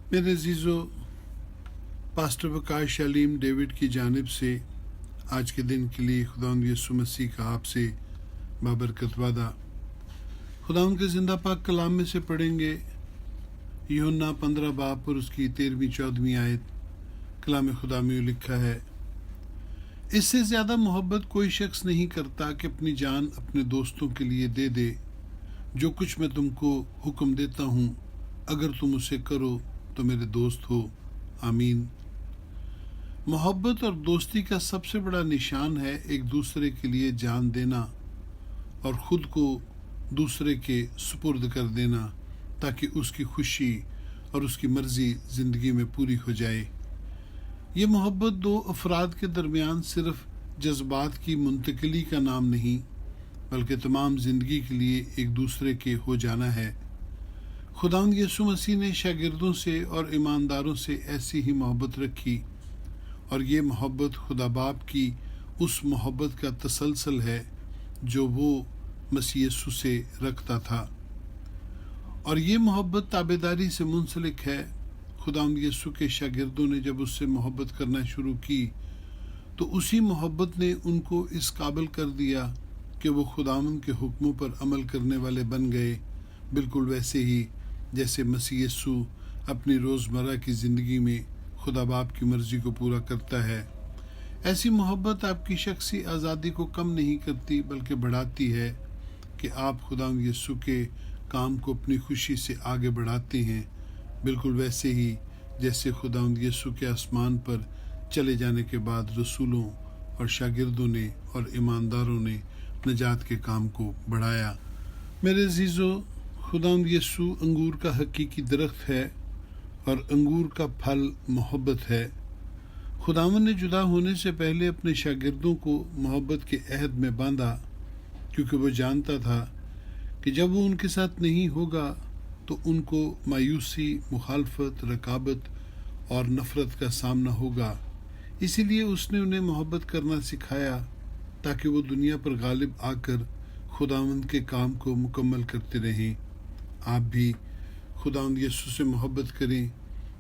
मेरे अजीज़ों, pastor Waqas Aleem David की जानिब से आज के दिन के लिए खुदावंद यीशु मसीह का आपसे बाबरकत वादा। खुदावंद के ज़िंदा पाक कलाम में से पढ़ेंगे यूहन्ना 15 बाब और उसकी 13वीं-14वीं आयत। कलाम खुदा में लिखा है, इससे ज़्यादा मोहब्बत कोई शख्स नहीं करता कि अपनी जान अपने दोस्तों के लिए दे दे। जो कुछ मैं तुमको हुक्म देता हूँ, अगर तुम उसे करो तो मेरे दोस्त हो। आमीन। मोहब्बत और दोस्ती का सबसे बड़ा निशान है एक दूसरे के लिए जान देना और ख़ुद को दूसरे के सुपुर्द कर देना, ताकि उसकी खुशी और उसकी मर्ज़ी ज़िंदगी में पूरी हो जाए। ये मोहब्बत दो अफराद के दरमियान सिर्फ जज्बात की मुंतकिली का नाम नहीं, बल्कि तमाम ज़िंदगी के लिए एक दूसरे के हो जाना है। खुदावंद यीशु मसीह ने शागिर्दों से और ईमानदारों से ऐसी ही मोहब्बत रखी, और ये मोहब्बत खुदा बाप की उस मोहब्बत का तसलसल है जो वो मसीह यीशु से रखता था, और ये मोहब्बत ताबेदारी से मुंसलिक है। खुदावंद यीशु के शागिर्दों ने जब उससे मोहब्बत करना शुरू की तो उसी मोहब्बत ने उनको इस काबिल कर दिया कि वो खुदावंद के हुक्मों पर अमल करने वाले बन गए, बिल्कुल वैसे ही जैसे मसीह यीशु अपनी रोज़मर्रा की ज़िंदगी में खुदा बाप की मर्ज़ी को पूरा करता है। ऐसी मोहब्बत आपकी शख्सी आज़ादी को कम नहीं करती, बल्कि बढ़ाती है कि आप खुदावंद यीशु के काम को अपनी खुशी से आगे बढ़ाते हैं, बिल्कुल वैसे ही जैसे खुदावंद यीशु के आसमान पर चले जाने के बाद रसूलों और शागिर्दों ने और ईमानदारों ने नजात के काम को बढ़ाया। मेरे अजीज़ों, खुदावंद यीशु अंगूर का हकीकी दरख्त है और अंगूर का फल मोहब्बत है। खुदावंद ने जुदा होने से पहले अपने शागिर्दों को मोहब्बत के अहद में बांधा, क्योंकि वो जानता था कि जब वो उनके साथ नहीं होगा तो उनको मायूसी, मुखालफत, रकाबत और नफ़रत का सामना होगा। इसीलिए उसने उन्हें मोहब्बत करना सिखाया, ताकि वो दुनिया पर गालिब आकर खुदावंद के काम को मुकम्मल करते रहें। आप भी खुदावंद यीशु से मोहब्बत करें,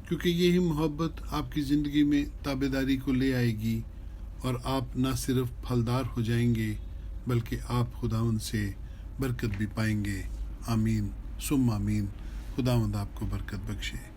क्योंकि यही मोहब्बत आपकी ज़िंदगी में ताबेदारी को ले आएगी और आप न सिर्फ फलदार हो जाएंगे, बल्कि आप खुदावंद से बरकत भी पाएंगे। आमीन सुम्मा आमीन। खुदावंद आपको बरकत बख्शे।